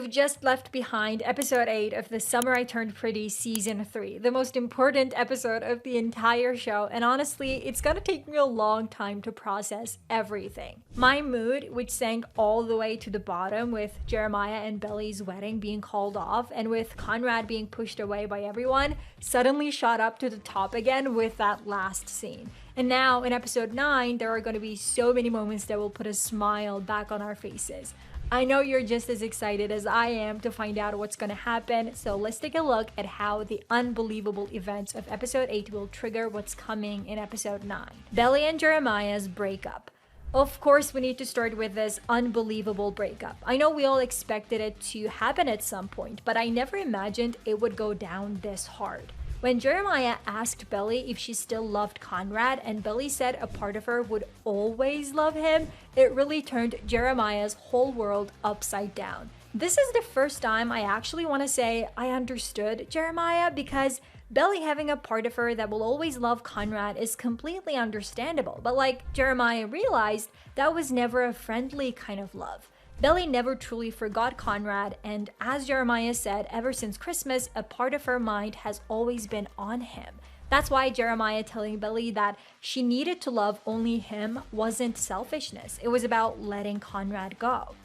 You've just left behind episode 8 of The Summer I Turned Pretty season 3, the most important episode of the entire show, and honestly, it's gonna take me a long time to process everything. My mood, which sank all the way to the bottom with Jeremiah and Belly's wedding being called off and with Conrad being pushed away by everyone, suddenly shot up to the top again with that last scene. And now in episode 9, there are going to be so many moments that will put a smile back on our faces. I know you're just as excited as I am to find out what's gonna happen, so let's take a look at how the unbelievable events of episode 8 will trigger what's coming in episode 9. Belly and Jeremiah's breakup. Of course, we need to start with this unbelievable breakup. I know we all expected it to happen at some point, but I never imagined it would go down this hard. When Jeremiah asked Belly if she still loved Conrad and Belly said a part of her would always love him, it really turned Jeremiah's whole world upside down. This is the first time I actually want to say I understood Jeremiah, because Belly having a part of her that will always love Conrad is completely understandable, but like Jeremiah realized, that was never a friendly kind of love. Belly never truly forgot Conrad, and as Jeremiah said, ever since Christmas, a part of her mind has always been on him. That's why Jeremiah telling Belly that she needed to love only him wasn't selfishness, it was about letting Conrad go.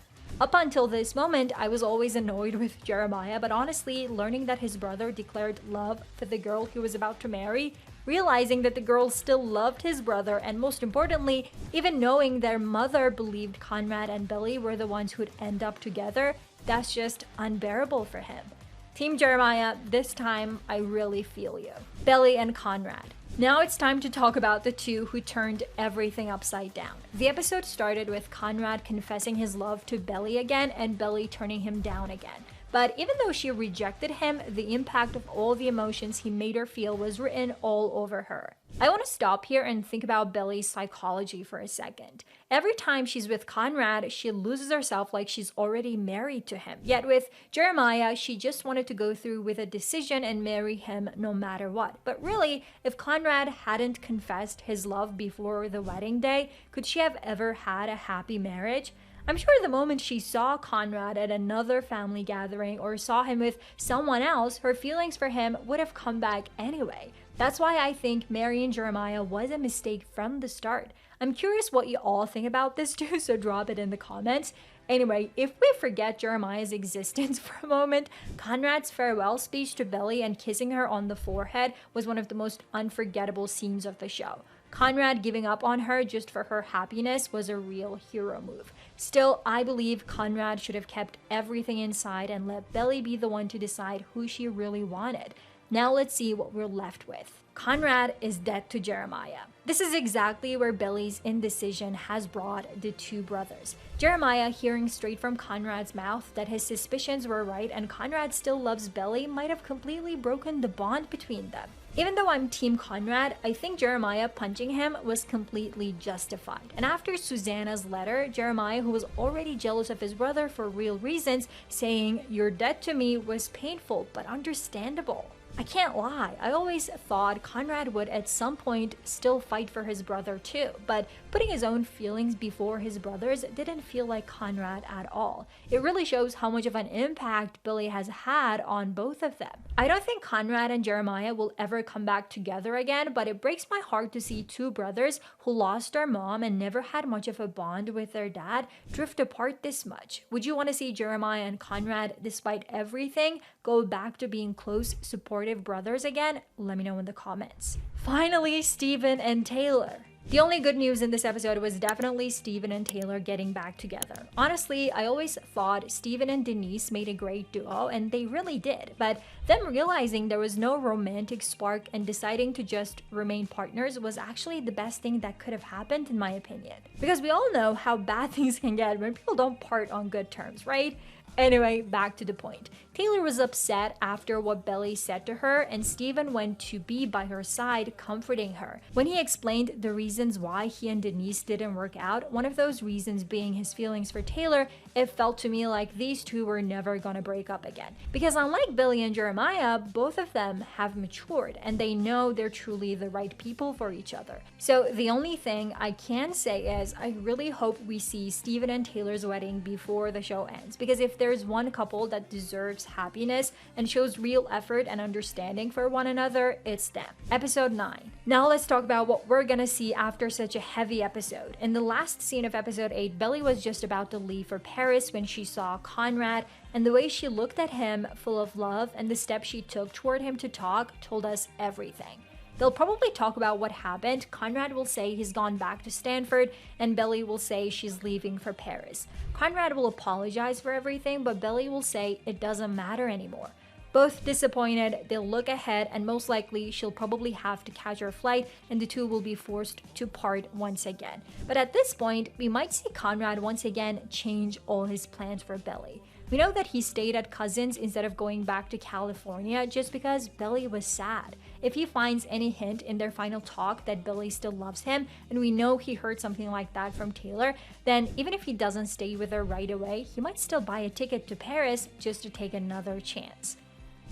Up until this moment, I was always annoyed with Jeremiah, but honestly, learning that his brother declared love for the girl he was about to marry, realizing that the girl still loved his brother, and most importantly, even knowing their mother believed Conrad and Belly were the ones who'd end up together, that's just unbearable for him. Team Jeremiah, this time I really feel you. Belly and Conrad. Now it's time to talk about the two who turned everything upside down. The episode started with Conrad confessing his love to Belly again and Belly turning him down again. But even though she rejected him, the impact of all the emotions he made her feel was written all over her. I want to stop here and think about Belly's psychology for a second. Every time she's with Conrad, she loses herself like she's already married to him. Yet with Jeremiah, she just wanted to go through with a decision and marry him no matter what. But really, if Conrad hadn't confessed his love before the wedding day, could she have ever had a happy marriage? I'm sure the moment she saw Conrad at another family gathering or saw him with someone else, her feelings for him would have come back anyway. That's why I think marrying Jeremiah was a mistake from the start. I'm curious what you all think about this too, so drop it in the comments. Anyway, if we forget Jeremiah's existence for a moment, Conrad's farewell speech to Belly and kissing her on the forehead was one of the most unforgettable scenes of the show. Conrad giving up on her just for her happiness was a real hero move. Still, I believe Conrad should have kept everything inside and let Belly be the one to decide who she really wanted. Now let's see what we're left with. Conrad is dead to Jeremiah. This is exactly where Belly's indecision has brought the two brothers. Jeremiah, hearing straight from Conrad's mouth that his suspicions were right and Conrad still loves Belly, might have completely broken the bond between them. Even though I'm Team Conrad, I think Jeremiah punching him was completely justified. And after Susanna's letter, Jeremiah, who was already jealous of his brother for real reasons, saying, "You're dead to me," was painful but understandable. I can't lie, I always thought Conrad would at some point still fight for his brother too, but putting his own feelings before his brother's didn't feel like Conrad at all. It really shows how much of an impact Billy has had on both of them. I don't think Conrad and Jeremiah will ever come back together again, but it breaks my heart to see two brothers who lost their mom and never had much of a bond with their dad drift apart this much. Would you want to see Jeremiah and Conrad, despite everything, go back to being close, supportive brothers again? Let me know in the comments. Finally, Steven and Taylor. The only good news in this episode was definitely Steven and Taylor getting back together. Honestly, I always thought Steven and Denise made a great duo, and they really did. But them realizing there was no romantic spark and deciding to just remain partners was actually the best thing that could have happened, in my opinion. Because we all know how bad things can get when people don't part on good terms, right? Anyway, back to the point. Taylor was upset after what Belly said to her, and Steven went to be by her side, comforting her. When he explained the reasons why he and Denise didn't work out, one of those reasons being his feelings for Taylor, it felt to me like these two were never gonna break up again. Because unlike Billy and Jeremiah, both of them have matured and they know they're truly the right people for each other. So the only thing I can say is I really hope we see Steven and Taylor's wedding before the show ends, because if there's one couple that deserves happiness and shows real effort and understanding for one another, it's them. Episode 9. Now let's talk about what we're gonna see after such a heavy episode. In the last scene of episode 8, Belly was just about to leave for Paris when she saw Conrad, and the way she looked at him, full of love, and the steps she took toward him to talk told us everything. They'll probably talk about what happened. Conrad will say he's gone back to Stanford, and Belly will say she's leaving for Paris. Conrad will apologize for everything, but Belly will say it doesn't matter anymore. Both disappointed, they'll look ahead, and most likely she'll probably have to catch her flight and the two will be forced to part once again. But at this point, we might see Conrad once again change all his plans for Belly. We know that he stayed at Cousins instead of going back to California just because Belly was sad. If he finds any hint in their final talk that Belly still loves him, and we know he heard something like that from Taylor, then even if he doesn't stay with her right away, he might still buy a ticket to Paris just to take another chance.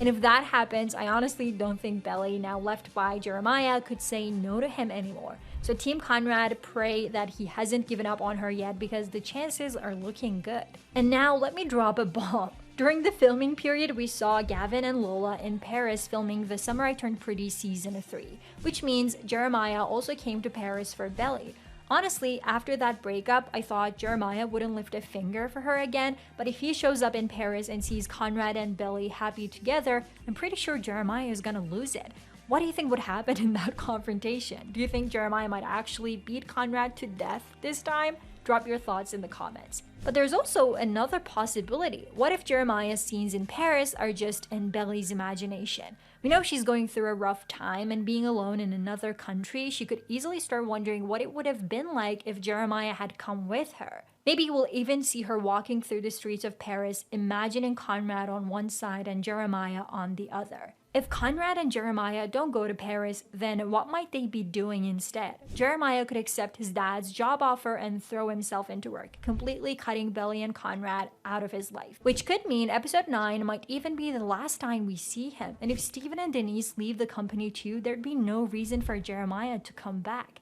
And if that happens, I honestly don't think Belly, now left by Jeremiah, could say no to him anymore. So Team Conrad, pray that he hasn't given up on her yet because the chances are looking good. And now let me drop a bomb. During the filming period, we saw Gavin and Lola in Paris filming The Summer I Turned Pretty Season 3, which means Jeremiah also came to Paris for Belly. Honestly, after that breakup, I thought Jeremiah wouldn't lift a finger for her again, but if he shows up in Paris and sees Conrad and Belly happy together, I'm pretty sure Jeremiah is gonna lose it. What do you think would happen in that confrontation? Do you think Jeremiah might actually beat Conrad to death this time? Drop your thoughts in the comments. But there's also another possibility. What if Jeremiah's scenes in Paris are just in Belly's imagination? We know she's going through a rough time, and being alone in another country, she could easily start wondering what it would have been like if Jeremiah had come with her. Maybe we'll even see her walking through the streets of Paris, imagining Conrad on one side and Jeremiah on the other. If Conrad and Jeremiah don't go to Paris, then what might they be doing instead? Jeremiah could accept his dad's job offer and throw himself into work, completely cutting Belly and Conrad out of his life. Which could mean episode 9 might even be the last time we see him. And if Steven and Denise leave the company too, there'd be no reason for Jeremiah to come back.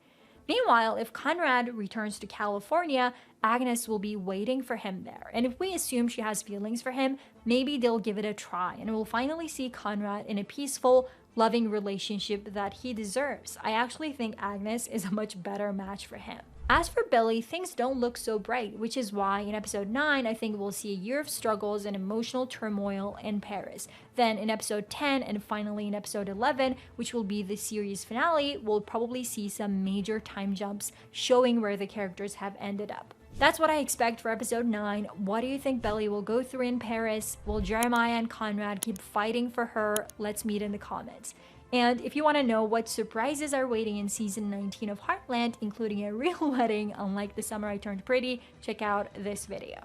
Meanwhile, if Conrad returns to California, Agnes will be waiting for him there. And if we assume she has feelings for him, maybe they'll give it a try and we'll finally see Conrad in a peaceful, loving relationship that he deserves. I actually think Agnes is a much better match for him. As for Belly, things don't look so bright, which is why in episode 9, I think we'll see a year of struggles and emotional turmoil in Paris. Then in episode 10 and finally in episode 11, which will be the series finale, we'll probably see some major time jumps showing where the characters have ended up. That's what I expect for episode 9. What do you think Belly will go through in Paris? Will Jeremiah and Conrad keep fighting for her? Let's meet in the comments. And if you want to know what surprises are waiting in season 19 of Heartland, including a real wedding unlike The Summer I Turned Pretty, check out this video.